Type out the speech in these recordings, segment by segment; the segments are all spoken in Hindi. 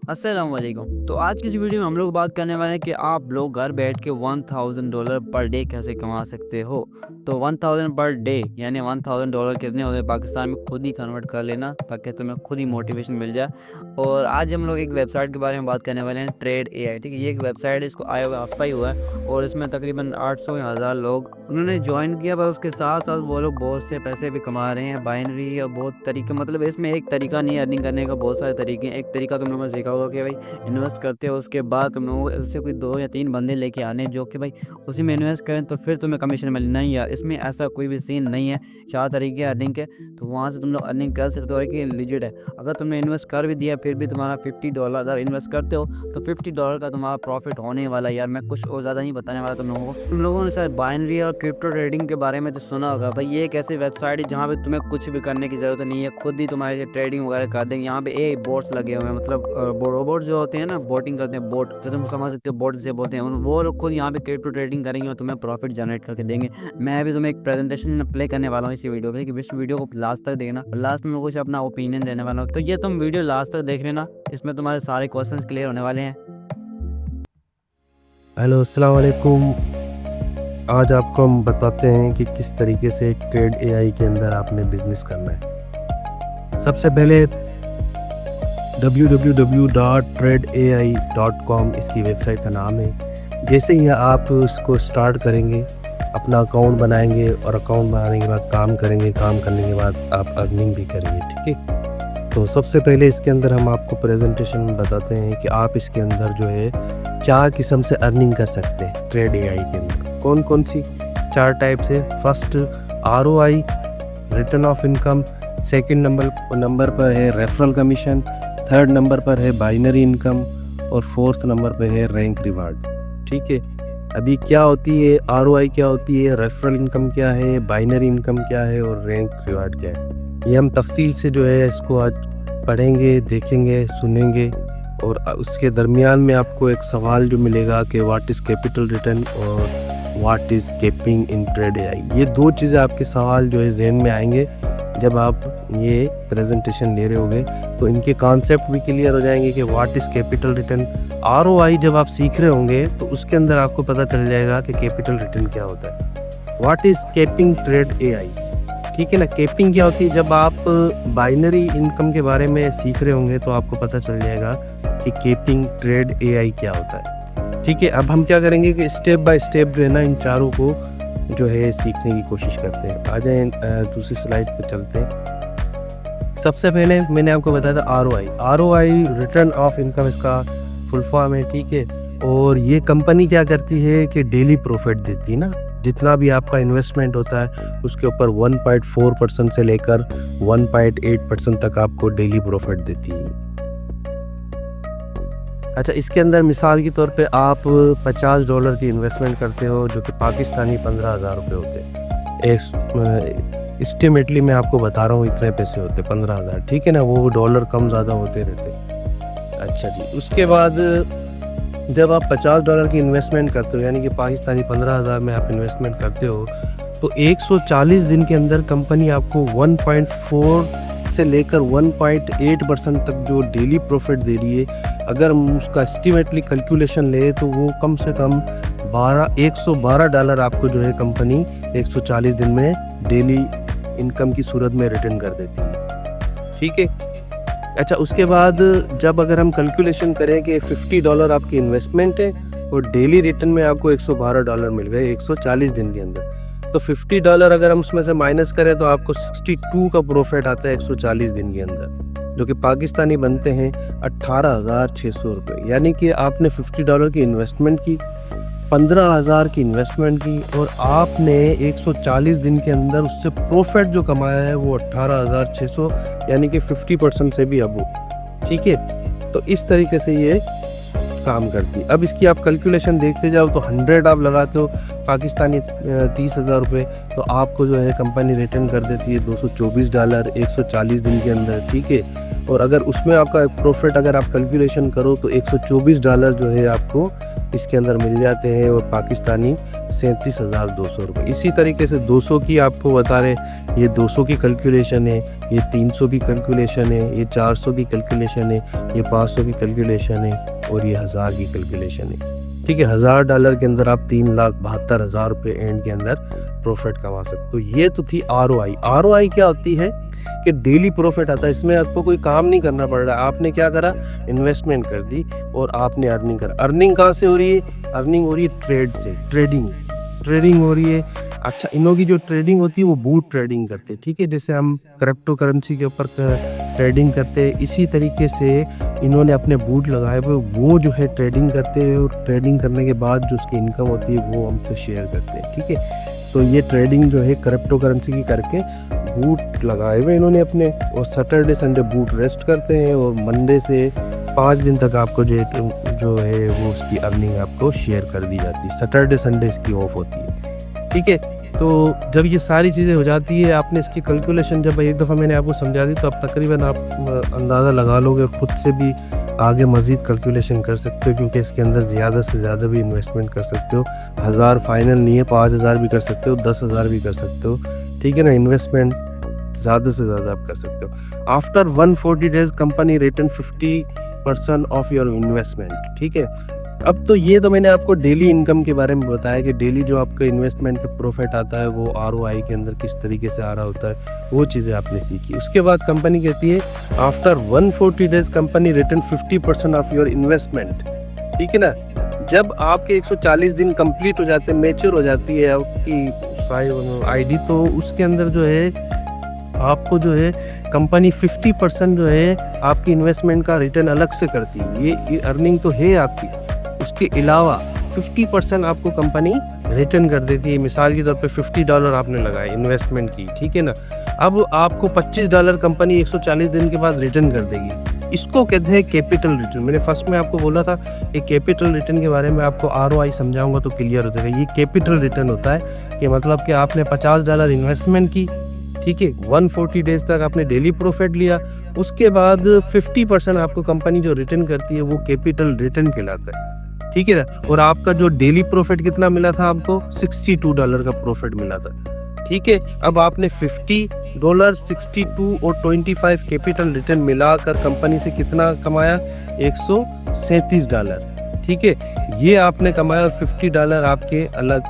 अस्सलाम वालेकुम। तो आज की इस वीडियो में हम लोग बात करने वाले हैं कि आप लोग घर बैठ के $1000 पर डे कैसे कमा सकते हो। तो 1000 पर डे यानी $1000 कितने होते हैं पाकिस्तान में, खुद ही कन्वर्ट कर लेना ताकि तुम्हें खुद ही मोटिवेशन मिल जाए। और आज हम लोग एक वेबसाइट के बारे में बात करने वाले हैं, ट्रेड एआई। ठीक है, ये एक वेबसाइट है, इसको आए हुए हफ्ता ही हुआ है और इसमें तकरीबन 800 या 1000 लोग उन्होंने ज्वाइन किया। पर उसके साथ साथ वो लोग बहुत से पैसे भी कमा रहे हैं, बाइनरी और बहुत तरीके, मतलब इसमें एक तरीका नहीं है अर्निंग करने का, बहुत सारे तरीके हैं। एक तरीका तुम लोगों ने सीखा होगा कि भाई इन्वेस्ट करते हो, उसके बाद तुम लोगों को उससे कोई 2 या 3 बंदे लेके आने हैं जो कि भाई उसी में इन्वेस्ट करें तो फिर तुम्हें कमीशन मिले। नहीं यार, इसमें ऐसा कोई भी सीन नहीं है। 4 तरीके हैं अर्निंग के, तो वहाँ से तुम लोग अर्निंग कर सकते हो कि लिजिट है। अगर तुमने इन्वेस्ट कर भी दिया फिर भी तुम्हारा $50 अगर इन्वेस्ट करते हो तो $50 का तुम्हारा प्रॉफिट होने वाला है। यार मैं कुछ और ज़्यादा नहीं बताने वाला तुम लोगों को। तुम लोगों ने शायद बाइनरी और क्रिप्टो ट्रेडिंग के बारे में तो सुना होगा। भाई ये एक ऐसी वेबसाइट है जहाँ पे तुम्हें कुछ भी करने की ज़रूरत नहीं है, खुद ही तुम्हारे ट्रेडिंग वगैरह कर देंगे। यहाँ पे ए बोट्स लगे हुए हैं, मतलब रोबोट जो होते हैं ना, बोटिंग करते हैं, बोट जो तुम समझ सकते हो, बोट जिसे बोलते हैं, वो लोग खुद यहाँ पे क्रिप्टो ट्रेडिंग करेंगे और तुम्हें प्रॉफिट जनरेट करके देंगे। मैं भी तुम्हें एक प्रेजेंटेशन प्ले करने वाला हूँ इसी वीडियो पे, कि इस वीडियो को लास्ट तक देखना और लास्ट में मैं कुछ अपना ओपिनियन देने वाला हूँ। तो ये तुम वीडियो लास्ट तक देख लेना, इसमें तुम्हारे सारे क्वेश्चंस क्लियर होने वाले हैं। हेलो, अस्सलाम वालेकुम। आज आपको हम बताते हैं कि किस तरीके से ट्रेड एआई के अंदर आपने बिजनेस करना है। सबसे पहले www.tradeai.com इसकी वेबसाइट का नाम है। जैसे ही आप उसको स्टार्ट करेंगे, अपना अकाउंट बनाएंगे और अकाउंट बनाने के बाद काम करेंगे, काम करने के बाद आप अर्निंग भी करेंगे। ठीक है, तो सबसे पहले इसके अंदर हम आपको प्रेजेंटेशन में बताते हैं कि आप इसके अंदर जो है 4 किस्म से अर्निंग कर सकते हैं ट्रेड एआई के अंदर। कौन कौन सी 4 टाइप से? First ROI, return of income. Second number पर है रेफरल कमीशन। थर्ड नंबर पर है बाइनरी इनकम और फोर्थ नंबर पर है रैंक रिवार्ड। ठीक है, अभी क्या होती है आरओआई, क्या होती है रेफरल इनकम, क्या है बाइनरी इनकम, क्या है और रैंक रिवार्ड क्या है, ये हम तफसील से जो है इसको आज पढ़ेंगे, देखेंगे, सुनेंगे। और उसके दरमियान में आपको एक सवाल जो मिलेगा कि व्हाट इज़ कैपिटल रिटर्न और what is capping in trade AI. ये 2 चीज़ें आपके सवाल जो है जहन में आएंगे जब आप ये प्रेजेंटेशन ले रहे होगे, तो इनके कॉन्सेप्ट भी क्लियर हो जाएंगे कि what is capital return. ROI जब आप सीख रहे होंगे तो उसके अंदर आपको पता चल जाएगा कि कैपिटल रिटर्न क्या होता है। व्हाट इज़ केपिंग ट्रेड एआई, ठीक है ना। केपिंग क्या होती है? जब आप बाइनरी इनकम के बारे में सीख रहे होंगे तो आपको पता चल जाएगा कि केपिंग ट्रेड एआई क्या होता है। ठीक है, अब हम क्या करेंगे कि स्टेप बाय स्टेप जो है ना इन चारों को जो है सीखने की कोशिश करते हैं। आ जाए दूसरी स्लाइड पर चलते हैं। सबसे पहले मैंने आपको बताया था आरओआई रिटर्न ऑफ इनकम इसका फुल फॉर्म है। ठीक है, और ये कंपनी क्या करती है कि डेली प्रॉफिट देती है ना। जितना भी आपका इन्वेस्टमेंट होता है उसके ऊपर 1.4% से लेकर 1.8% तक आपको डेली प्रॉफिट देती है। अच्छा, इसके अंदर मिसाल के तौर पे आप $50 की इन्वेस्टमेंट करते हो जो कि पाकिस्तानी 15,000 रुपये होते हैं। एस्टिमेटली मैं आपको बता रहा हूँ इतने पैसे होते 15,000। ठीक है ना, वो डॉलर कम ज़्यादा होते रहते। अच्छा जी, उसके बाद जब आप $50 की इन्वेस्टमेंट करते हो यानी कि पाकिस्तानी 15,000 में आप इन्वेस्टमेंट करते हो तो 140 दिन के अंदर कंपनी आपको 1.4 से लेकर 1.8% तक जो डेली प्रॉफिट दे रही है। अगर हम उसका एस्टिमेटली कैलकुलेशन ले तो वो कम से कम $112 आपको जो है कंपनी 140 दिन में डेली इनकम की सूरत में रिटर्न कर देती है। ठीक है, अच्छा, उसके बाद जब अगर हम कैलकुलेशन करें कि $50 आपकी इन्वेस्टमेंट है और डेली रिटर्न में आपको $112 मिल गए 140 दिन के अंदर, तो $50 अगर हम उसमें से माइनस करें तो आपको 62 का प्रॉफिट आता है 140 दिन के अंदर, जो कि पाकिस्तानी बनते हैं 18,600 रुपये। यानी कि आपने $50 की इन्वेस्टमेंट की, 15,000 की इन्वेस्टमेंट की और आपने 140 दिन के अंदर उससे प्रॉफिट जो कमाया है वो 18,600, यानी कि 50% से भी अब। ठीक है, तो इस तरीके से ये काम करती है। अब इसकी आप कैलकुलेशन देखते जाओ तो 100 आप लगाते हो पाकिस्तानी 30,000 रुपये, तो आपको जो है कंपनी रिटर्न कर देती है $224 140 दिन के अंदर। ठीक है, और अगर उसमें आपका प्रॉफिट अगर आप कैलकुलेशन करो तो $124 जो है आपको इसके अंदर मिल जाते हैं और पाकिस्तानी 37,200 रुपये। इसी तरीके से 200 की आपको बता रहे, ये 200 की कैलकुलेशन है, ये 300 की कैलकुलेशन है, ये 400 की कैलकुलेशन है, ये 500 की कैलकुलेशन है और ये 1000 की कैलकुलेशन है। ठीक है, $1000 के अंदर आप 3,72,000 रुपये एंड के अंदर प्रॉफिट कमा सकते। तो ये तो थी ROI। ROI क्या होती है कि डेली प्रॉफिट आता है, इसमें आपको कोई काम नहीं करना पड़ रहा। आपने क्या करा, इन्वेस्टमेंट कर दी और आपने अर्निंग करा। अर्निंग कहाँ से हो रही है, अर्निंग हो रही है ट्रेड से, ट्रेडिंग हो रही है। अच्छा, इनों की जो ट्रेडिंग होती है वो बूट ट्रेडिंग करते हैं। ठीक है, जैसे हम क्रिप्टो करेंसी के ऊपर ट्रेडिंग करते हैं, इसी तरीके से इन्होंने अपने बूट लगाए हुए, वो जो है ट्रेडिंग करते हैं और ट्रेडिंग करने के बाद जो उसकी इनकम होती है वो हमसे शेयर करते हैं। ठीक है, तो ये ट्रेडिंग जो है क्रिप्टो करेंसी की करके बूट लगाए हुए इन्होंने अपने, और सैटरडे संडे बूट रेस्ट करते हैं और मंडे से 5 दिन तक आपको जो है वो उसकी अर्निंग आपको शेयर कर दी जाती है। सैटरडे संडे इसकी ऑफ होती है। ठीक है, तो जब ये सारी चीज़ें हो जाती है, आपने इसकी कैलकुलेशन जब एक दफ़ा मैंने आपको समझा दी तो आप तकरीबन आप अंदाज़ा लगा लोगे और ख़ुद से भी आगे मज़ीद कैलकुलेशन कर सकते हो, क्योंकि इसके अंदर ज़्यादा से ज़्यादा भी इन्वेस्टमेंट कर सकते हो। 1000 फाइनल नहीं है, 5000 भी कर सकते हो, 10,000 भी कर सकते हो। ठीक है ना, इन्वेस्टमेंट ज़्यादा से ज़्यादा आप कर सकते हो। After 140 days company return 50% of your investment. ठीक है, अब तो ये तो मैंने आपको डेली इनकम के बारे में बताया कि डेली जो आपका इन्वेस्टमेंट पे प्रॉफिट आता है वो ROI के अंदर किस तरीके से आ रहा होता है, वो चीज़ें आपने सीखी। उसके बाद कंपनी कहती है after 140 days company return 50% of your investment. ठीक है ना, जब आपके 140 दिन कंप्लीट हो जाते हैं, मैच्योर हो जाती है आपकी ID, तो उसके अंदर जो है आपको जो है कंपनी 50% जो है आपकी इन्वेस्टमेंट का रिटर्न अलग से करती है। ये अर्निंग तो है आपकी, उसके अलावा 50% आपको कंपनी रिटर्न कर देती है। मिसाल के तौर पे $50 आपने लगाए इन्वेस्टमेंट की, ठीक है ना, अब आपको $25 कंपनी 140 दिन के बाद रिटर्न कर देगी। इसको कहते हैं कैपिटल रिटर्न। मैंने फर्स्ट में आपको बोला था ये कैपिटल रिटर्न के बारे में आपको ROI समझाऊंगा तो क्लियर हो जाएगा। ये कैपिटल रिटर्न होता है कि मतलब कि आपने $50 इन्वेस्टमेंट की, ठीक है, 140 डेज तक आपने डेली प्रॉफिट लिया, उसके बाद 50% आपको कंपनी जो रिटर्न करती है वो कैपिटल रिटर्न कहलाता है। ठीक है ना, और आपका जो डेली प्रॉफिट कितना मिला था, आपको $62 का प्रॉफिट मिला था। ठीक है, अब आपने $50, 62 और 25 कैपिटल रिटर्न मिलाकर कंपनी से कितना कमाया, $137। ठीक है, ये आपने कमाया और $50 आपके अलग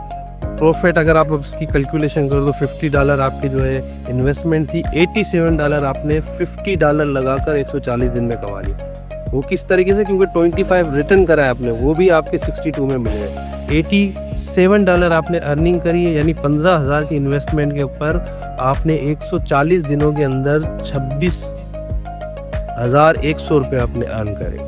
प्रॉफिट। अगर आप उसकी कैलकुलेशन करो तो $50 आपकी जो है इन्वेस्टमेंट थी, $87 आपने $50 लगाकर 140 दिन में कमा लिया। वो किस तरीके से, क्योंकि 25 रिटर्न करा है आपने, वो भी आपके 62 में मिल गए। $87 आपने अर्निंग करी है, यानी 15,000 की इन्वेस्टमेंट के ऊपर आपने 140 दिनों के अंदर 26,100 रुपये आपने अर्न करे।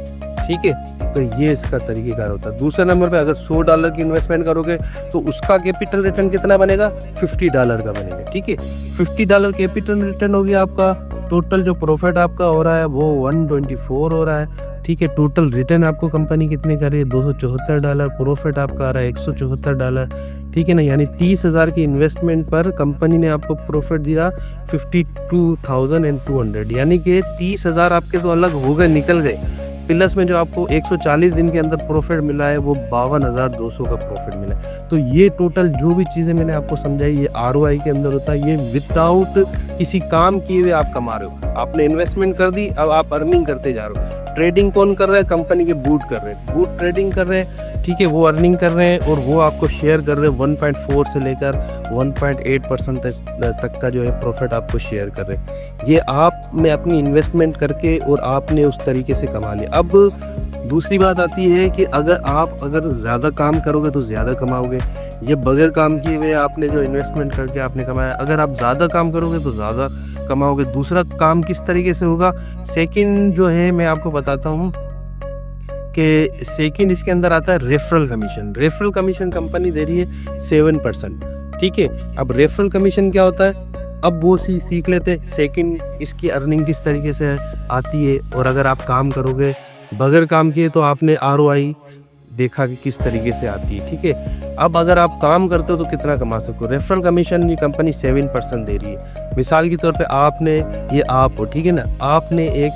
ठीक है, तो ये इसका तरीकेकार होता है। दूसरे नंबर पे अगर $100 की इन्वेस्टमेंट करोगे तो उसका कैपिटल रिटर्न कितना बनेगा, $50 का बनेगा। ठीक है, $50 कैपिटल रिटर्न हो गया आपका। टोटल जो प्रॉफिट आपका हो रहा है वो 124 हो रहा है। ठीक है, टोटल रिटर्न आपको कंपनी कितने कर रही है, $274। प्रॉफिट आपका आ रहा है $174। ठीक है ना, यानी 30,000 की इन्वेस्टमेंट पर कंपनी ने आपको प्रॉफिट दिया 52,200, यानी कि 30,000 आपके तो अलग हो गए, निकल गए, प्लस में जो आपको 140 दिन के अंदर प्रॉफिट मिला है वो 52,200 का प्रॉफिट मिला है। तो ये टोटल जो भी चीज़ें मैंने आपको समझाई ये ROI के अंदर होता है। ये विदाउट किसी काम किए हुए आप कमा रहे हो। आपने इन्वेस्टमेंट कर दी, अब आप अर्निंग करते जा रहे हो। ट्रेडिंग कौन कर रहा है, कंपनी के बूट कर रहे हैं, बूट ट्रेडिंग कर रहे हैं। ठीक है, वो अर्निंग कर रहे हैं और वो आपको शेयर कर रहे हैं। 1.4 से लेकर 1.8% तक का जो है प्रॉफिट आपको शेयर कर रहे हैं। ये आपने अपनी इन्वेस्टमेंट करके और आपने उस तरीके से कमा लिया। अब दूसरी बात आती है कि अगर ज़्यादा काम करोगे तो ज़्यादा कमाओगे। ये बगैर काम किए हुए आपने जो इन्वेस्टमेंट करके आपने कमाया, अगर आप ज़्यादा काम करोगे तो ज़्यादा कमाओगे। दूसरा काम किस तरीके से होगा, सेकंड जो है मैं आपको बताता हूँ कि सेकंड इसके अंदर आता है referral commission. Referral commission company दे रही है 7%। ठीक है, अब रेफरल कमीशन क्या होता है, अब वो सीख लेते हैं। सेकंड इसकी अर्निंग किस तरीके से आती है, और अगर आप काम करोगे बगैर काम किए तो आपने ROI देखा कि किस तरीके से आती है। ठीक है, अब अगर आप काम करते हो तो कितना कमा सकते हो। रेफरल कमीशन ये कंपनी 7% दे रही है। मिसाल के तौर पे आपने, ये आप हो, ठीक है ना, आपने एक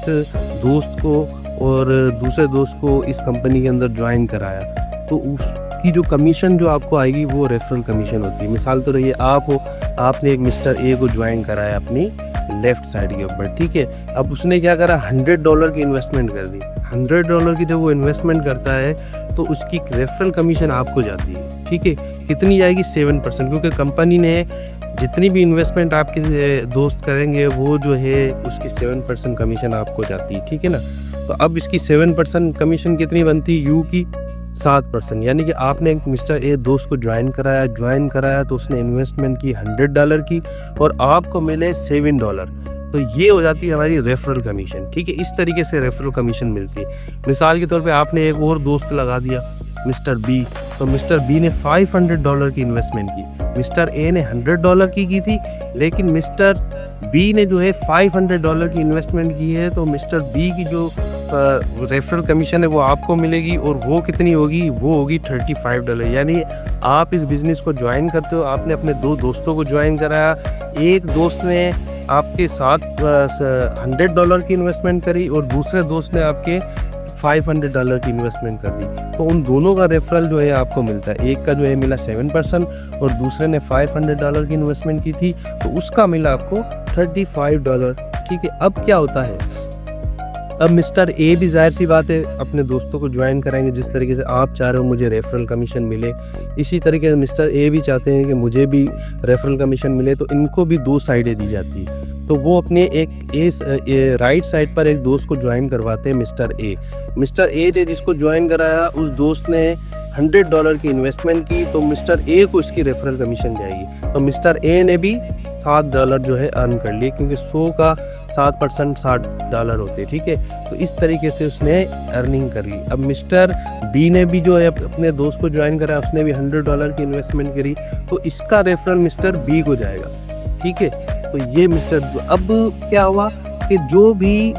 दोस्त को और दूसरे दोस्त को इस कंपनी के अंदर ज्वाइन कराया, तो उसकी जो कमीशन जो आपको आएगी वो रेफरल कमीशन होती है। मिसाल तो रही आप हो, आपने एक मिस्टर ए को ज्वाइन कराया अपनी लेफ्ट साइड के ऊपर, ठीक है। अब उसने क्या करा, $100 की इन्वेस्टमेंट कर दी। $100 की जब वो इन्वेस्टमेंट करता है तो उसकी रेफरल कमीशन आपको जाती है, ठीक है। कितनी जाएगी, 7%, क्योंकि कंपनी ने जितनी भी इन्वेस्टमेंट आपके दोस्त करेंगे वो जो है उसकी 7% कमीशन आपको जाती है, ठीक है ना। तो अब इसकी 7% कमीशन कितनी बनती है, यू की 7%। यानी कि आपने एक मिस्टर ए दोस्त को ज्वाइन कराया तो उसने इन्वेस्टमेंट की $100 की और आपको मिले $7, तो ये हो जाती है हमारी रेफरल कमीशन, ठीक है। इस तरीके से रेफरल कमीशन मिलती है। मिसाल के तौर पे आपने एक और दोस्त लगा दिया मिस्टर बी, तो मिस्टर बी ने $500 की इन्वेस्टमेंट की, मिस्टर ए ने $100 की थी, लेकिन मिस्टर बी ने जो है $500 की इन्वेस्टमेंट की है, तो मिस्टर बी की जो रेफरल कमीशन है वो आपको मिलेगी और वो कितनी होगी, वो होगी $35। यानी आप इस बिज़नेस को ज्वाइन करते हो, आपने अपने 2 दोस्तों को ज्वाइन कराया, एक दोस्त ने आपके साथ $100 की इन्वेस्टमेंट करी और दूसरे दोस्त ने आपके $500 की इन्वेस्टमेंट कर दी, तो उन दोनों का रेफरल जो है आपको मिलता है। एक का जो है मिला 7% और दूसरे ने $500 की इन्वेस्टमेंट की थी, तो उसका मिला आपको $35, ठीक है। अब क्या होता है, अब मिस्टर ए भी जाहिर सी बात है अपने दोस्तों को ज्वाइन कराएंगे, जिस तरीके से आप चाह रहे हो मुझे रेफरल कमीशन मिले, इसी तरीके से मिस्टर ए भी चाहते हैं कि मुझे भी रेफरल कमीशन मिले, तो इनको भी 2 साइडें दी जाती है। तो वो अपने एक राइट साइड पर एक दोस्त को ज्वाइन करवाते हैं मिस्टर ए ने जिसको ज्वाइन कराया उस दोस्त ने $100 की इन्वेस्टमेंट की, तो मिस्टर ए को इसकी रेफरल कमीशन जाएगी। तो मिस्टर ए ने भी $7 जो है अर्न कर लिए, क्योंकि 100 का 7% $7 होते, ठीक है। तो इस तरीके से उसने अर्निंग कर ली। अब मिस्टर बी ने भी जो है अपने दोस्त को ज्वाइन कराया, उसने भी $100 की इन्वेस्टमेंट करी, तो इसका रेफरल मिस्टर बी को जाएगा, ठीक है। तो ये अब क्या हुआ कि जो भी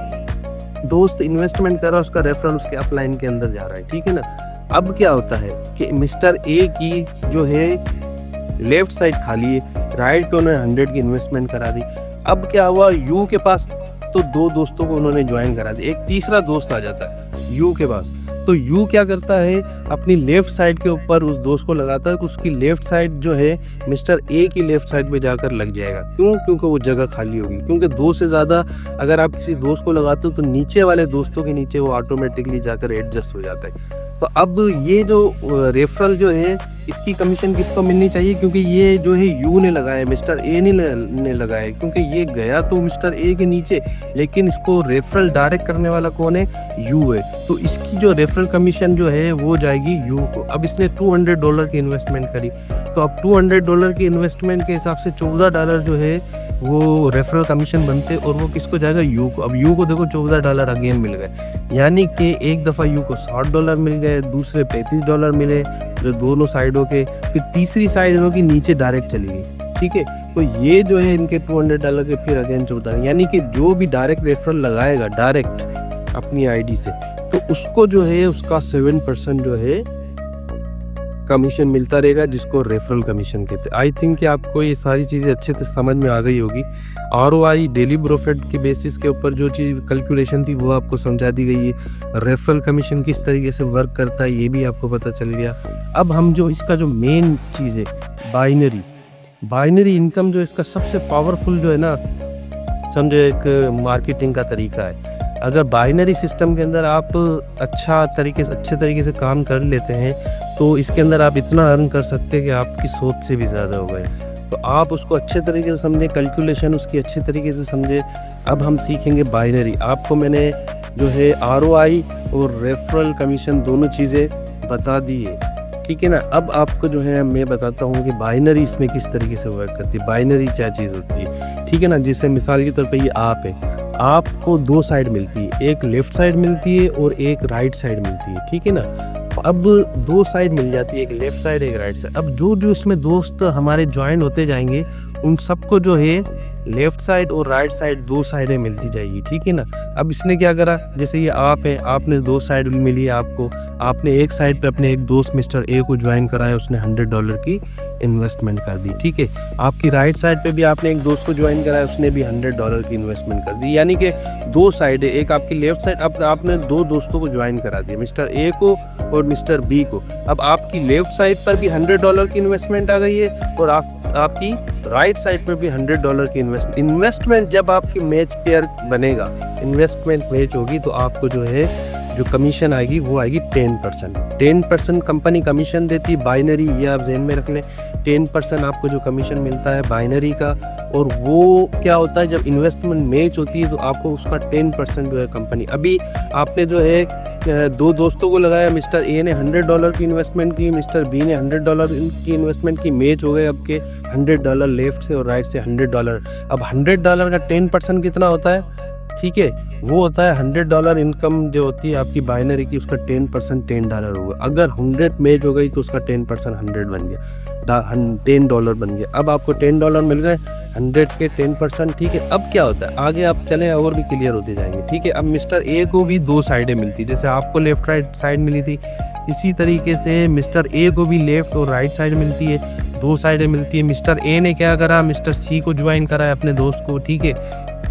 दोस्त इन्वेस्टमेंट कर रहा है उसका रेफरल उसके अपलाइन के अंदर जा रहा है, ठीक है ना। अब क्या होता है कि मिस्टर ए की जो है लेफ्ट साइड खाली है, राइट पे उन्होंने 100 की इन्वेस्टमेंट करा दी। अब क्या हुआ, यू के पास तो 2 दोस्तों को उन्होंने ज्वाइन करा दिया, एक तीसरा दोस्त आ जाता है यू के पास। तो यू क्या करता है, अपनी लेफ्ट साइड के ऊपर उस दोस्त को लगाता है कि उसकी लेफ्ट साइड जो है मिस्टर ए की लेफ्ट साइड पे जाकर लग जाएगा। क्यों, क्योंकि वो जगह खाली होगी, क्योंकि 2 से ज़्यादा अगर आप किसी दोस्त को लगाते हो तो नीचे वाले दोस्तों के नीचे वो ऑटोमेटिकली जाकर एडजस्ट हो जाता है। तो अब ये जो रेफरल जो है इसकी कमीशन किसको मिलनी चाहिए, क्योंकि ये जो है यू ने लगाया, मिस्टर ए ने लगाया, क्योंकि ये गया तो मिस्टर ए के नीचे, लेकिन इसको रेफरल डायरेक्ट करने वाला कौन है, यू है। तो इसकी जो रेफरल कमीशन जो है वो जाएगी यू को। अब इसने $200 की इन्वेस्टमेंट करी, तो अब $200 की इन्वेस्टमेंट के हिसाब से $14 जो है वो रेफरल कमीशन बनते और वो किसको जाएगा, यू को। अब यू को देखो $14 अगेन मिल गए, यानी कि एक दफ़ा यू को $60 मिल गए, दूसरे $35 मिले जो दोनों साइडों के, फिर तीसरी साइड इनकी नीचे डायरेक्ट चली गई, ठीक है। तो ये जो है इनके $200 के फिर अगेन $14, यानी कि जो भी डायरेक्ट रेफरल लगाएगा डायरेक्ट अपनी आईडी से, तो उसको जो है उसका 7% जो है कमीशन मिलता रहेगा, जिसको रेफरल कमीशन कहते हैं। आई थिंक कि आपको ये सारी चीज़ें अच्छे से समझ में आ गई होगी। ROI डेली प्रॉफिट के बेसिस के ऊपर जो चीज़ कैलकुलेशन थी वो आपको समझा दी गई है। रेफरल कमीशन किस तरीके से वर्क करता है ये भी आपको पता चल गया। अब हम जो इसका जो मेन चीज़ है बाइनरी इनकम, जो इसका सबसे पावरफुल जो है ना, समझो एक मार्केटिंग का तरीका है। अगर बाइनरी सिस्टम के अंदर आप अच्छे तरीके से काम कर लेते हैं तो इसके अंदर आप इतना अर्न कर सकते हैं कि आपकी सोच से भी ज़्यादा हो गए। तो आप उसको अच्छे तरीके से समझें, कैलकुलेशन उसकी अच्छे तरीके से समझें। अब हम सीखेंगे बाइनरी। आपको मैंने जो है ROI और रेफरल कमीशन दोनों चीज़ें बता दी है, ठीक है ना। अब आपको जो है मैं बताता हूँ कि बाइनरी इसमें किस तरीके से वर्क करती है, बाइनरी क्या चीज़ होती है, ठीक है ना। जैसे मिसाल के तौर पे ये आप है, आपको 2 साइड मिलती है, एक लेफ़्ट साइड मिलती है और एक राइट साइड मिलती है, ठीक है ना। अब 2 साइड मिल जाती है, एक लेफ़्ट साइड एक राइट साइड। अब जो इसमें दोस्त हमारे ज्वाइन होते जाएंगे उन सबको जो है लेफ्ट साइड और राइट साइड दो साइडें मिलती जाएगी, ठीक है ना। अब इसने क्या करा, जैसे ये आप है, आपने दो साइड मिली है आपको, आपने एक साइड पे अपने एक दोस्त मिस्टर ए को ज्वाइन कराया, उसने $100 की इन्वेस्टमेंट कर दी, ठीक है। आपकी राइट साइड पे भी आपने एक दोस्त को ज्वाइन कराया, उसने भी $100 की इन्वेस्टमेंट कर दी। यानी कि दो साइड है, एक आपकी लेफ्ट साइड, आपने दो दोस्तों को ज्वाइन करा दिया, मिस्टर ए को और मिस्टर बी को। अब आपकी लेफ्ट साइड पर भी $100 की इन्वेस्टमेंट आ गई है और आपकी राइट साइड पर भी $100 की इन्वेस्टमेंट जब आपकी मैच पेयर बनेगा, इन्वेस्टमेंट मैच होगी, तो आपको जो है जो कमीशन आएगी वो आएगी 10%। 10% कंपनी कमीशन देती, बाइनरी, ये आप ध्यान में रख लें। 10% आपको जो कमीशन मिलता है बाइनरी का, और वो क्या होता है जब इन्वेस्टमेंट मैच होती है तो आपको उसका 10% जो है कंपनी। अभी आपने जो है दो दोस्तों को लगाया, मिस्टर ए ने $100 की इन्वेस्टमेंट की, मिस्टर बी ने $100 की इन्वेस्टमेंट की, मैच हो गए आपके $100 लेफ्ट से और राइट से $100। अब $100 का 10% कितना होता है, ठीक है, वो होता है $100 इनकम जो होती है आपकी बाइनरी की, उसका 10% $10 होगा। अगर 100 मैच हो गई तो उसका 10% 100 बन गया, $10 बन गया। अब आपको $10 मिल गए 100 के 10%, ठीक है। अब क्या होता है, आगे आप चलें और भी क्लियर होते जाएंगे, ठीक है। अब मिस्टर ए को भी दो साइडें मिलती, जैसे आपको लेफ्ट राइट साइड मिली थी, इसी तरीके से मिस्टर ए को भी लेफ्ट और राइट साइड मिलती है, दो साइडें मिलती है। मिस्टर ए ने क्या करा, मिस्टर सी को ज्वाइन करा है अपने दोस्त को, ठीक है,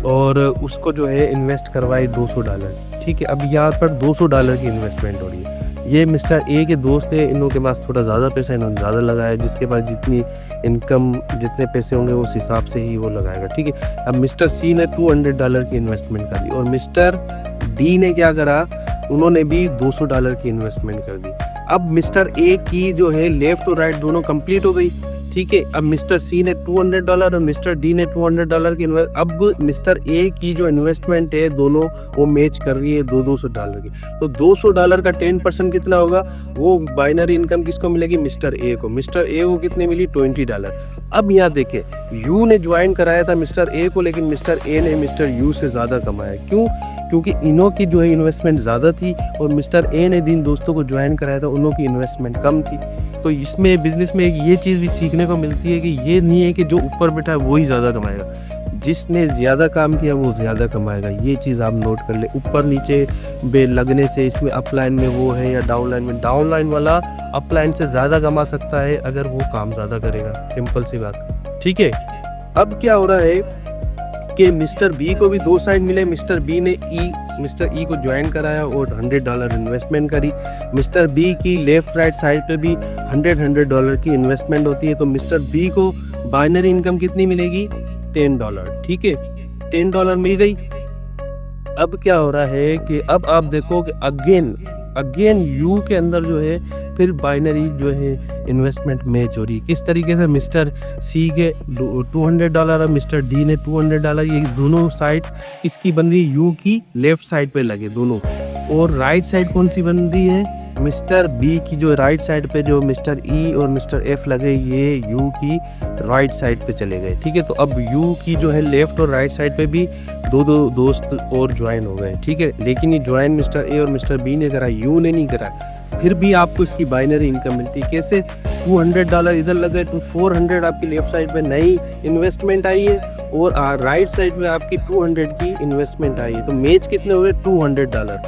और उसको जो है इन्वेस्ट करवाई $200, ठीक है। अब यहाँ पर $200 की इन्वेस्टमेंट हो रही है। ये मिस्टर ए के दोस्त है, इनों के पास थोड़ा ज़्यादा पैसा, इन्होंने ज़्यादा लगाया, जिसके पास जितनी इनकम, जितने पैसे होंगे उस हिसाब से ही वो लगाएगा, ठीक है। अब मिस्टर सी ने $200 की इन्वेस्टमेंट कर दी, और मिस्टर डी ने क्या करा, उन्होंने भी $200 की इन्वेस्टमेंट कर दी। अब मिस्टर ए की जो है लेफ्ट और राइट दोनों कंप्लीट हो गई, ठीक है। अब मिस्टर सी ने $200 और मिस्टर डी ने $200 की अब मिस्टर ए की जो इन्वेस्टमेंट है दोनों वो मैच कर रही है $200 की, तो $200 का 10% कितना होगा, वो बाइनरी इनकम किसको मिलेगी, मिस्टर ए को। मिस्टर ए को कितनी मिली, $20। अब यहाँ देखे, यू ने ज्वाइन कराया था मिस्टर ए को, लेकिन मिस्टर ए ने मिस्टर यू से ज़्यादा कमाया। क्यों, क्योंकि इनों की जो है इन्वेस्टमेंट ज़्यादा थी और मिस्टर ए ने जिन दोस्तों को ज्वाइन कराया था उनों की इन्वेस्टमेंट कम थी। तो इसमें बिजनेस में एक ये चीज़ भी सीखने को मिलती है कि ये नहीं है कि जो ऊपर बैठा है वो ही ज़्यादा कमाएगा, जिसने ज़्यादा काम किया वो ज़्यादा कमाएगा। ये चीज़ आप नोट कर ले। ऊपर नीचे बे लगने से इसमें अपलाइन में वो है या डाउनलाइन में, डाउनलाइन वाला अपलाइन से ज़्यादा कमा सकता है अगर वो काम ज़्यादा करेगा, सिंपल सी बात, ठीक है। अब क्या हो रहा है कि मिस्टर बी को भी दो साइड मिले, मिस्टर बी ने मिस्टर ई को ज्वाइन कराया और $100 इन्वेस्टमेंट करी। मिस्टर बी की लेफ्ट राइट साइड पे भी $100 की इन्वेस्टमेंट होती है, तो मिस्टर बी को बाइनरी इनकम कितनी मिलेगी, $10, ठीक है, $10 मिल गई। अब क्या हो रहा है कि अब आप देखो कि अगेन यू के अंदर जो है फिर बाइनरी जो है इन्वेस्टमेंट मैच हो रही है। किस तरीके से, मिस्टर सी के $200 और मिस्टर डी ने $200, ये दोनों साइड किसकी बन रही है, यू की लेफ्ट साइड पे लगे दोनों, और राइट साइड कौन सी बन रही है, मिस्टर बी की जो राइट साइड पे जो मिस्टर ई और मिस्टर एफ लगे, ये यू की राइट साइड पे चले गए, ठीक है। तो अब यू की जो है लेफ्ट और राइट साइड पे भी दो दोस्त और ज्वाइन हो गए, ठीक है। लेकिन ये ज्वाइन मिस्टर ए और मिस्टर बी ने करा, यू ने नहीं करा, फिर भी आपको इसकी बाइनरी इनकम मिलती है। कैसे, $200 इधर लगे तो $400 आपकी लेफ्ट साइड पे नई इन्वेस्टमेंट आई है और राइट साइड पे आपकी 200 की इन्वेस्टमेंट आई है, तो मैच कितने हो गए, $200।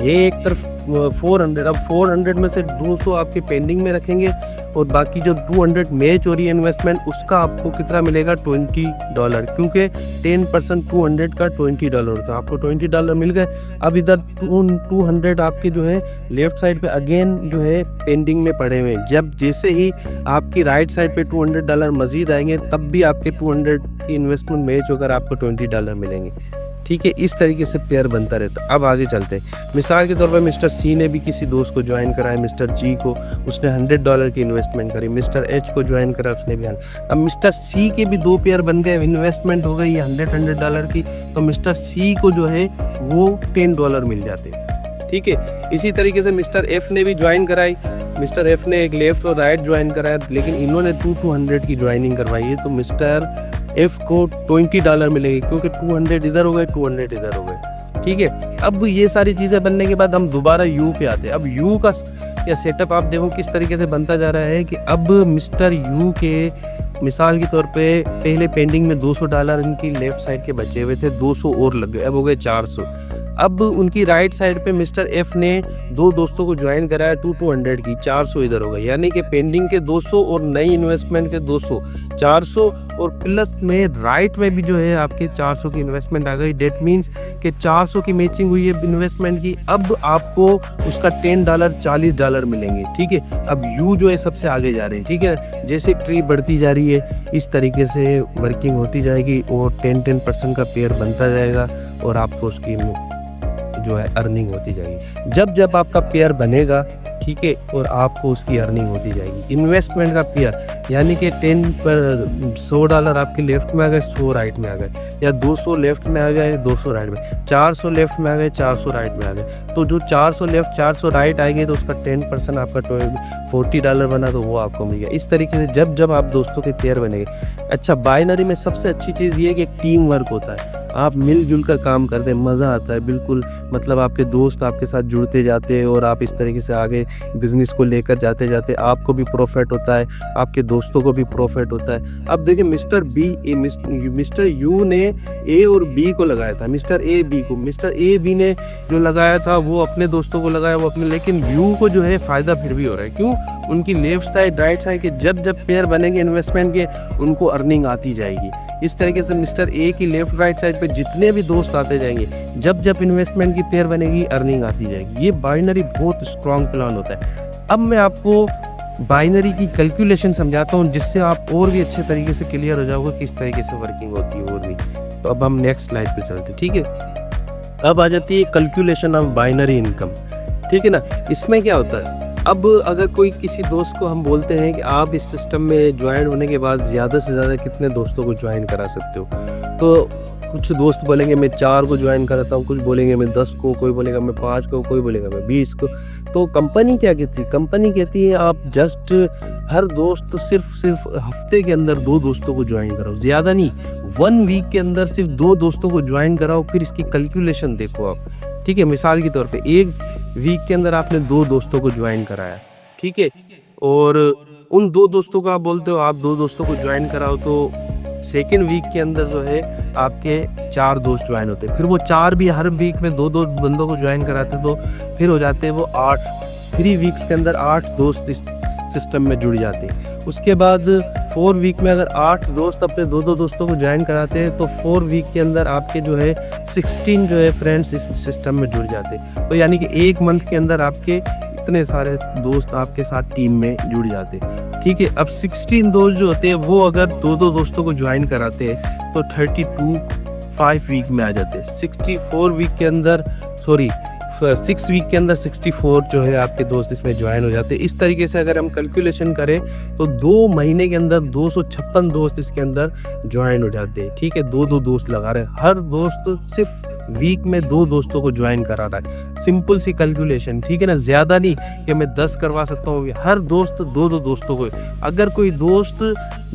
ये एक तरफ 400, अब 400 में से 200 आपके पेंडिंग में रखेंगे और बाकी जो 200 मैच हो रही है इन्वेस्टमेंट, उसका आपको कितना मिलेगा, $20, क्योंकि 10% 200 का $20 था, आपको $20 मिल गए। अब इधर 200 आपके जो है लेफ्ट साइड पे अगेन जो है पेंडिंग में पड़े हुए हैं। जब जैसे ही आपकी राइट साइड पे $200 मजीद आएंगे, तब भी आपके 200 की इन्वेस्टमेंट मैच होकर आपको $20 मिलेंगे, ठीक है। इस तरीके से पेयर बनता रहता। अब आगे चलते हैं। मिसाल के तौर पर मिस्टर सी ने भी किसी दोस्त को ज्वाइन कराया, मिस्टर जी को, उसने $100 की इन्वेस्टमेंट करी, मिस्टर एच को ज्वाइन करा, उसने भी। अब मिस्टर सी के भी दो पेयर बन गए, इन्वेस्टमेंट हो गई $100 की, तो मिस्टर सी को जो है वो $10 मिल जाते, ठीक है। इसी तरीके से मिस्टर एफ ने भी ज्वाइन कराई, मिस्टर एफ ने एक लेफ्ट और राइट ज्वाइन कराया, लेकिन इन्होंने 200 की ज्वाइनिंग करवाई है, तो मिस्टर एफ को $20 मिलेगी, क्योंकि 200 इधर हो गए, 200 इधर हो गए, ठीक है। अब ये सारी चीज़ें बनने के बाद हम दोबारा यू पे आते हैं। अब यू का या सेटअप आप देखो किस तरीके से बनता जा रहा है कि अब मिस्टर यू के मिसाल के तौर पे पहले पेंडिंग में $200 इनकी लेफ़्ट साइड के बचे हुए थे, 200 और लग गए, अब हो गए 400। अब उनकी राइट साइड पे मिस्टर एफ ने 2 दोस्तों को ज्वाइन कराया 200 की, 400 इधर हो गए, यानी कि पेंडिंग के 200 और नई इन्वेस्टमेंट के 200, 400 और प्लस में राइट में भी जो है आपके 400 की इन्वेस्टमेंट आ गई। डेट मीन्स कि 400 की मैचिंग हुई है इन्वेस्टमेंट की। अब आपको उसका $10 $40 मिलेंगे, ठीक है। अब यू जो है सबसे आगे जा रहे हैं, ठीक है। जैसे ट्री बढ़ती जा रही है इस तरीके से वर्किंग होती जाएगी और 10% का पेयर बनता जाएगा और आपको उसकी जो है अर्निंग होती जाएगी। जब जब आपका पेयर बनेगा, ठीक है, और आपको उसकी अर्निंग होती जाएगी। इन्वेस्टमेंट का पेयर यानी कि 10 पर $100 आपके लेफ्ट में आ गए, 100 राइट में आ गए, या 200 लेफ्ट में आ गए, 200 राइट में, 400 लेफ्ट में आ गए, 400 राइट में आ गए। तो जो 400 लेफ्ट 400 राइट आएंगे तो उसका 10% आपका $40 बना, तो वो आपको मिल गया। इस तरीके से जब जब आप दोस्तों के पेयर बनेंगे। अच्छा, बाइनरी में सबसे अच्छी चीज़ ये है कि टीम वर्क होता है, आप मिलजुल कर काम करते हैं, मज़ा आता है बिल्कुल। मतलब आपके दोस्त आपके साथ जुड़ते जाते हैं और आप इस तरीके से आगे बिजनेस को लेकर जाते जाते आपको भी प्रॉफिट होता है, आपके दोस्तों को भी प्रॉफिट होता है। अब देखिए मिस्टर यू ने ए और बी को लगाया था, मिस्टर ए बी ने जो लगाया था वो अपने दोस्तों को लगाया, वो अपने, लेकिन यू को जो है फ़ायदा फिर भी हो रहा है। क्यों? उनकी लेफ्ट साइड राइट साइड के जब जब पेयर बनेंगे इन्वेस्टमेंट के, उनको अर्निंग आती जाएगी। इस तरीके से मिस्टर ए की लेफ्ट राइट साइड पे जितने भी दोस्त आते जाएंगे, जब जब इन्वेस्टमेंट की पेयर बनेगी अर्निंग आती जाएगी। ये बाइनरी बहुत स्ट्रॉन्ग प्लान होता है। अब मैं आपको बाइनरी की कैलकुलेशन समझाता हूँ जिससे आप और भी अच्छे तरीके से क्लियर हो जाओगे किस तरीके से वर्किंग होती है और भी। तो अब हम नेक्स्ट स्लाइड पे चलते हैं, ठीक है। अब आ जाती है कैलकुलेशन ऑफ बाइनरी इनकम, ठीक है ना। इसमें क्या होता है, अब अगर कोई किसी दोस्त को हम बोलते हैं कि आप इस सिस्टम में ज्वाइन होने के बाद ज़्यादा से ज़्यादा कितने दोस्तों को ज्वाइन करा सकते हो, तो कुछ दोस्त बोलेंगे मैं 4 को ज्वाइन कराता हूँ, कुछ बोलेंगे मैं 10 को, कोई बोलेगा मैं 5 को, कोई बोलेगा मैं 20 को। तो कंपनी क्या कहती है? कंपनी कहती है आप जस्ट हर दोस्त सिर्फ हफ्ते के अंदर 2 दोस्तों को ज्वाइन कराओ, ज़्यादा नहीं, 1 वीक के अंदर सिर्फ 2 दोस्तों को ज्वाइन कराओ। फिर इसकी कैलकुलेशन देखो आप, ठीक है। मिसाल के तौर पे 1 वीक के अंदर आपने 2 दोस्तों को ज्वाइन कराया, ठीक है, और उन 2 दोस्तों को आप बोलते हो आप 2 दोस्तों को ज्वाइन कराओ, तो सेकेंड वीक के अंदर जो है आपके 4 दोस्त ज्वाइन होते हैं। फिर वो 4 भी हर वीक में 2 बंदों को ज्वाइन कराते, तो फिर हो जाते हैं वो 8, 3 वीक्स के अंदर 8 दोस्त इस सिस्टम में जुड़ जाते हैं। उसके बाद 4 वीक में अगर 8 दोस्त अपने 2 दोस्तों को ज्वाइन कराते हैं, तो 4 वीक के अंदर आपके जो है 16 जो है फ्रेंड्स इस सिस्टम में जुड़ जाते हैं। तो यानी कि 1 मंथ के अंदर आपके इतने सारे दोस्त आपके साथ टीम में जुड़ जाते हैं, ठीक है। अब 16 दोस्त जो होते हैं वो अगर 2 दोस्तों को ज्वाइन कराते हैं तो 32 5 वीक में आ जाते हैं। 64 वीक के अंदर 6 वीक के अंदर 64 जो है आपके दोस्त इसमें ज्वाइन हो जाते हैं। इस तरीके से अगर हम कैलकुलेशन करें तो 2 महीने के अंदर 256 दोस्त इसके अंदर ज्वाइन हो जाते हैं, ठीक है। 2 दोस्त लगा रहे हैं, हर दोस्त सिर्फ वीक में 2 दोस्तों को ज्वाइन करा रहा है। सिंपल सी कैलकुलेशन, ठीक है ना, ज़्यादा नहीं कि मैं 10 करवा सकता हूँ, हर दोस्त 2 दोस्तों को। अगर कोई दोस्त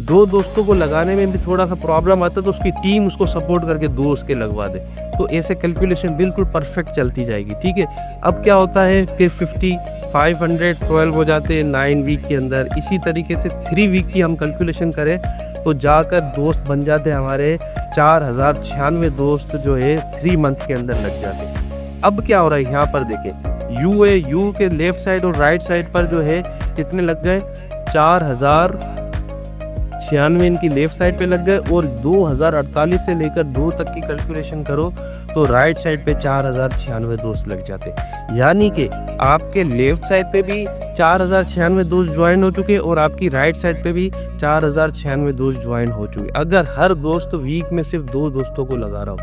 2 दोस्तों को लगाने में भी थोड़ा सा प्रॉब्लम आता है तो उसकी टीम उसको सपोर्ट करके 2 उसके लगवा दे, तो ऐसे कैलकुलेशन बिल्कुल परफेक्ट चलती जाएगी, ठीक है। अब क्या होता है, फिर 50 512 हो जाते हैं 9 वीक के अंदर। इसी तरीके से 3 वीक की हम कैलकुलेशन करें तो जाकर दोस्त बन जाते हैं हमारे 4096 दोस्त जो है 3 मंथ के अंदर लग जाते हैं। अब क्या हो रहा है यहाँ पर देखें, यू के लेफ्ट साइड और राइट साइड पर जो है कितने लग गए, 4096 इनकी लेफ्ट साइड पे लग गए, और 2048 से लेकर 2 तक की कैलकुलेशन करो तो राइट साइड पे 4096 दोस्त लग जाते। यानी कि आपके लेफ्ट साइड पे भी 4096 दोस्त ज्वाइन हो चुके और आपकी राइट साइड पे भी 4096 दोस्त ज्वाइन हो चुके, अगर हर दोस्त वीक में सिर्फ 2 दोस्तों को लगा रहा हो,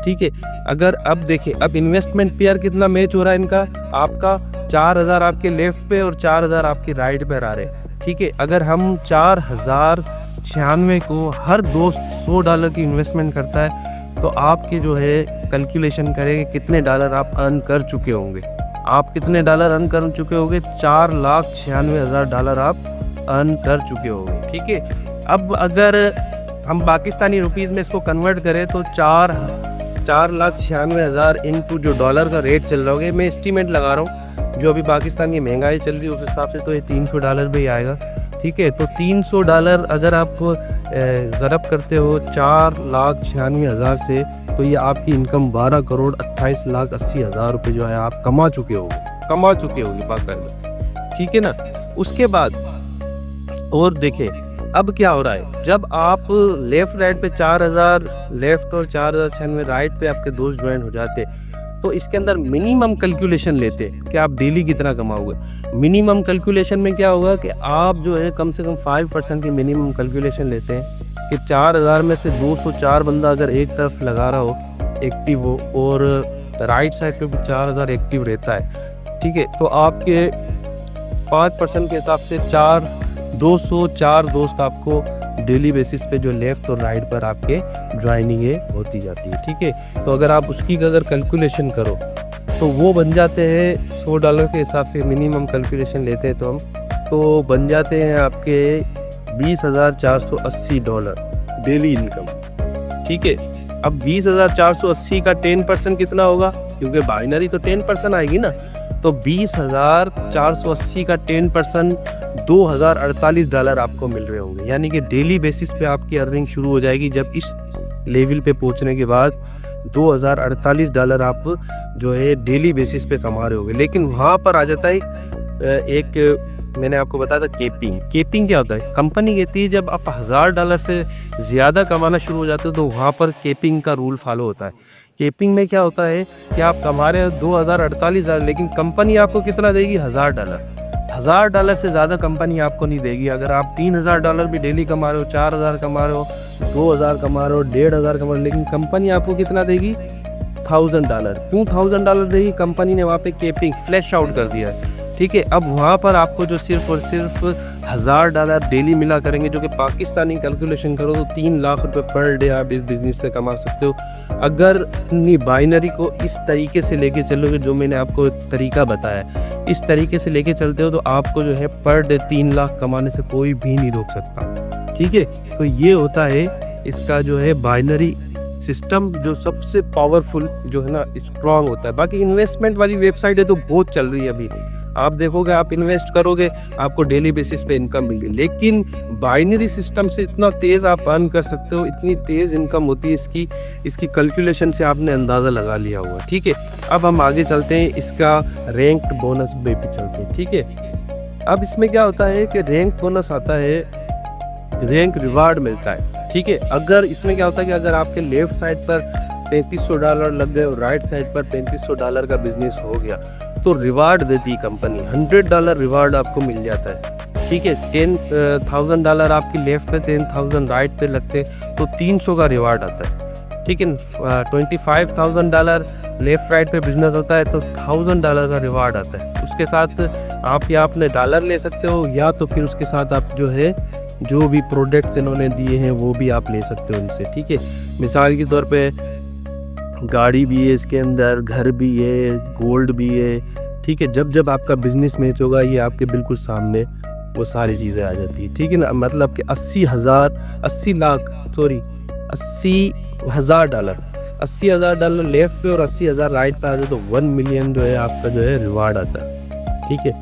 ठीक है। अगर अब देखें, अब इन्वेस्टमेंट पेयर कितना मैच हो रहा है इनका, आपका 4000 आपके लेफ्ट पे और 4000 आपके राइट पे आ रहे, ठीक है। अगर हम 4096 को हर दोस्त $100 की इन्वेस्टमेंट करता है तो आपके जो है कैलकुलेशन करेंगे कितने डॉलर आप अर्न कर चुके होंगे। आप कितने डॉलर अर्न कर चुके होंगे, $4,96,000 आप अर्न कर चुके होंगे, ठीक है। अब अगर हम पाकिस्तानी रुपीज़ में इसको कन्वर्ट करें तो 4,96,000 इंटू जो डॉलर का रेट चल रहा होगा, मैं एस्टीमेट लगा रहा हूँ, जो अभी पाकिस्तान की महंगाई चल रही है उस हिसाब से तो ये $300 भी आएगा। ठीक है। तो $300 अगर आप ज़रब करते हो 4,96,000 से, तो ये आपकी इनकम 12,28,80,000 रुपये जो है आप कमा चुके होगे बाकायदा, ठीक है ना। उसके बाद और देखिए अब क्या हो रहा है, जब आप लेफ़्ट राइट पे 4,000 लेफ़्ट और 4,096 राइट पे आपके दोस्त ज्वाइन हो जाते, तो इसके अंदर मिनिमम कैलकुलेशन लेते कि आप डेली कितना कमाओगे। मिनिमम कैलकुलेशन में क्या होगा कि आप जो है कम से कम 5% की मिनिमम कैलकुलेशन लेते हैं कि 4,000 में से 204 बंदा अगर एक तरफ लगा रहा हो, एक्टिव हो, और राइट साइड पे भी 4,000 एक्टिव रहता है, ठीक है। तो आपके 5% के हिसाब से 204 दोस्त आपको डेली बेसिस पे जो लेफ़्ट और राइट पर आपके ज्वाइनिंगें होती जाती है, ठीक है। तो अगर आप उसकी अगर कैलकुलेशन करो तो वो बन जाते हैं $100 के हिसाब से मिनिमम कैलकुलेशन लेते हैं तो हम, तो बन जाते हैं आपके $20,480 डेली इनकम, ठीक है। अब 20,480 का 10% कितना होगा, क्योंकि बाइनरी तो 10% आएगी ना, तो 20,480 का 10% $2,048 आपको मिल रहे होंगे। यानी कि डेली बेसिस पे आपकी अर्निंग शुरू हो जाएगी जब इस लेवल पे पहुंचने के बाद $2,048 आप जो है डेली बेसिस पे कमा रहे होगे। लेकिन वहाँ पर आ जाता है एक, मैंने आपको बताया था केपिंग क्या होता है। कंपनी कहती है जब आप $1,000 से ज़्यादा कमाना शुरू हो जाते हो तो वहाँ पर केपिंग का रूल फॉलो होता है। केपिंग में क्या होता है कि आप कमा रहे हो $2,048, लेकिन कंपनी आपको कितना देगी, $1,000 से ज़्यादा कंपनी आपको नहीं देगी। अगर आप $3,000 भी डेली कमा रहे हो, 4,000 कमा रहे हो, 2,000 कमा रहे हो, 1,500 कमा रहे हो, लेकिन कंपनी आपको कितना देगी, $1,000। क्यों $1,000 देगी, कंपनी ने वहाँ पे केपिंग फ्लैश आउट कर दिया है, ठीक है। अब वहाँ पर आपको जो सिर्फ और सिर्फ $1,000 डेली मिला करेंगे, जो कि पाकिस्तानी कैलकुलेशन करो तो 3 लाख रुपए पर डे आप इस बिज़नेस से कमा सकते हो। अगर अपनी बाइनरी को इस तरीके से लेके चलोगे, जो मैंने आपको तरीका बताया, इस तरीके से लेके चलते हो तो आपको जो है पर डे 3 लाख कमाने से कोई भी नहीं रोक सकता, ठीक है। तो ये होता है इसका जो है बाइनरी सिस्टम, जो सबसे पावरफुल जो है ना, स्ट्रॉन्ग होता है। बाकी इन्वेस्टमेंट वाली वेबसाइट है तो बहुत चल रही है अभी, आप देखोगे, आप इन्वेस्ट करोगे आपको डेली बेसिस पे इनकम मिलेगी। लेकिन बाइनरी सिस्टम से इतना तेज़ आप अर्न कर सकते हो, इतनी तेज़ इनकम होती है इसकी कैलकुलेशन से आपने अंदाज़ा लगा लिया हुआ, ठीक है। अब हम आगे चलते हैं, इसका रैंक्ड बोनस पे भी चलते हैं, ठीक है। अब इसमें क्या होता है कि रैंक बोनस आता है, रैंक रिवार्ड मिलता है, ठीक है। अगर इसमें क्या होता है कि अगर आपके लेफ्ट साइड पर $3,500 लग गए और राइट साइड पर $3,500 का बिजनेस हो गया तो रिवार्ड देती है कंपनी, $100 रिवार्ड आपको मिल जाता है, ठीक है। $10,000 आपकी लेफ्ट पे, 10,000 राइट पे लगते तो 300 का रिवार्ड आता है, ठीक है। $25,000 लेफ्ट राइट पे बिजनेस होता है तो $1,000 का रिवार्ड आता है। उसके साथ आप या अपने डॉलर ले सकते हो, या तो फिर उसके साथ आप जो है जो भी प्रोडक्ट्स इन्होंने दिए हैं वो भी आप ले सकते हो इनसे, ठीक है। मिसाल के तौर पे गाड़ी भी है इसके अंदर, घर भी है, गोल्ड भी है, ठीक है। जब आपका बिजनेस मैच होगा ये आपके बिल्कुल सामने वो सारी चीज़ें आ जाती है, ठीक है ना। मतलब कि $80,000 लेफ्ट पे और 80,000 राइट पे आ जाए तो 1 मिलियन जो है आपका जो है रिवार्ड आता है, ठीक है।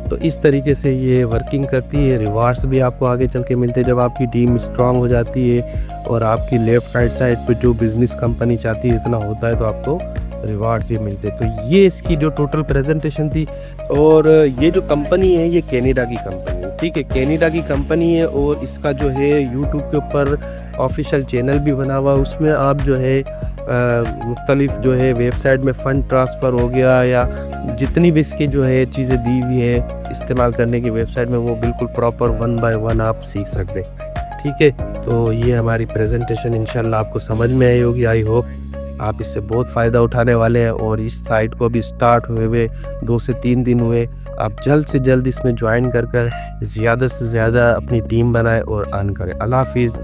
तो इस तरीके से ये वर्किंग करती है। रिवार्ड्स भी आपको आगे चल के मिलते हैं जब आपकी टीम स्ट्रांग हो जाती है और आपकी लेफ़्ट राइट साइड पे जो बिज़नेस कंपनी चाहती है इतना होता है तो आपको रिवार्ड्स भी मिलते हैं। तो ये इसकी जो टोटल प्रेजेंटेशन थी। और ये जो कंपनी है ये कनाडा की कंपनी है, ठीक है। कनाडा की कंपनी है और इसका जो है यूट्यूब के ऊपर ऑफिशियल चैनल भी बना हुआ है। उसमें आप जो है मुख्तलिफ जो है वेबसाइट में फ़ंड ट्रांसफ़र हो गया या जितनी भी इसकी जो है चीज़ें दी हुई है इस्तेमाल करने की वेबसाइट में, वो बिल्कुल प्रॉपर 1 बाय 1 आप सीख सकते हैं, ठीक है। तो ये हमारी प्रेजेंटेशन इंशाल्लाह आपको समझ में आई होगी। आई होप आप इससे बहुत फ़ायदा उठाने वाले हैं। और इस साइट को भी स्टार्ट हुए 2 से 3 दिन हुए, आप जल्द से जल्द इसमें ज्वाइन कर ज़्यादा से ज़्यादा अपनी टीम बनाएं और अर्न करें। अल्लाह हाफिज़।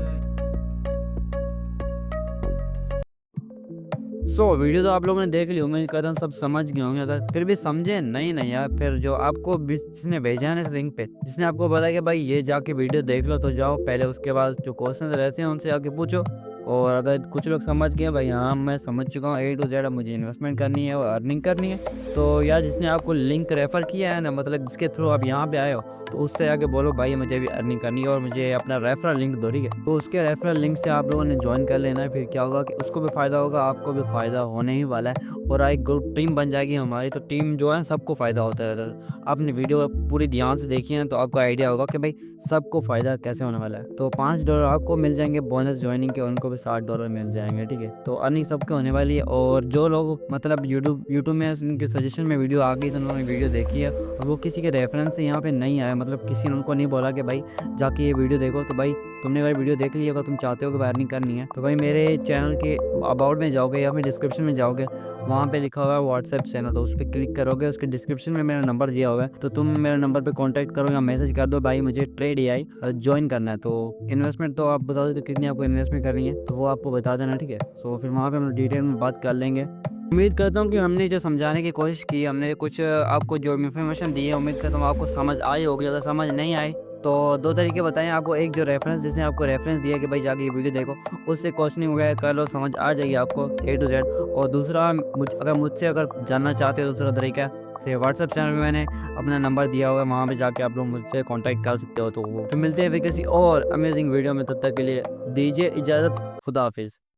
वीडियो तो आप लोगों ने देख ली, उम्मीद करता हूँ सब समझ गए होंगे। अगर फिर भी समझे नहीं यार, फिर जो आपको जिसने भेजा है ना इस लिंक पे, जिसने आपको बताया कि भाई ये जाके वीडियो देख लो, तो जाओ पहले, उसके बाद जो क्वेश्चन रहते हैं उनसे आके पूछो, और अगर कुछ लोग समझ गए भाई हाँ मैं समझ चुका हूँ A to Z, अब मुझे इन्वेस्टमेंट करनी है और अर्निंग करनी है, तो यार जिसने आपको लिंक रेफ़र किया है ना, मतलब जिसके थ्रू आप यहाँ पे आए हो, तो उससे आके बोलो भाई मुझे भी अर्निंग करनी है और मुझे अपना रेफ़रल लिंक दो, ठीक है। तो उसके रेफ़रल लिंक से आप लोगों ने जॉइन कर लेना है, फिर क्या होगा कि उसको भी फ़ायदा होगा, आपको भी फ़ायदा होने ही वाला है और एक ग्रुप टीम बन जाएगी हमारी, तो टीम जो है सबको फ़ायदा होता रहता है। आपने वीडियो पूरी ध्यान से देखी है तो आपको आइडिया होगा कि भाई सबको फ़ायदा कैसे होने वाला है। तो $5 आपको मिल जाएँगे बोनस जॉइनिंग के, उनको भी $60 मिल जाएँगे, ठीक है। तो अर्निंग सबके होने वाली है और जो लोग मतलब यूट्यूब में उनके सजेशन में वीडियो आ गई तो उन्होंने वीडियो देखी है और वो किसी के रेफ़रेंस से यहाँ पे नहीं आए, मतलब किसी ने उनको नहीं बोला कि भाई जाके ये वीडियो देखो, तो भाई तुमने अगर वीडियो देख ली, अगर तुम चाहते हो कि अर्निंग करनी है, तो भाई मेरे चैनल के अबाउट में जाओगे या फिर डिस्क्रिप्शन में जाओगे, वहाँ पे लिखा हुआ है व्हाट्सएप चैनल, तो उस पे क्लिक करोगे, उसके डिस्क्रिप्शन में मेरा नंबर दिया हुआ है, तो तुम मेरे नंबर पे कॉन्टैक्ट करो या मैसेज कर दो भाई मुझे ट्रेड एआई जॉइन करना है। तो इन्वेस्टमेंट तो आप बता दो कितनी आपको इन्वेस्टमेंट करनी है, तो वो आपको बता देना, ठीक है। सो फिर वहाँ पे हम डिटेल में बात कर लेंगे। उम्मीद करता हूँ कि हमने जो समझाने की कोशिश की, हमने कुछ आपको जो इन्फॉर्मेशन दी है, उम्मीद करता हूँ आपको समझ आई होगी। अगर समझ नहीं आई तो 2 तरीके बताएँ आपको, एक जो रेफ़रेंस जिसने आपको रेफ़रेंस दिया कि भाई जाके ये वीडियो देखो, उससे क्वेश्चनिंग वगैरह कर लो, समझ आ जाएगी आपको A to Z। और दूसरा मुझसे अगर जानना चाहते हो दूसरा तरीका, से व्हाट्सएप चैनल में मैंने अपना नंबर दिया हुआ है, वहाँ पे जाके आप लोग मुझसे कॉन्टैक्ट कर सकते हो। तो मिलते हैं फिर किसी और अमेज़िंग वीडियो में, तब तक के लिए दीजिए इजाज़त। खुदा हाफ़िज़।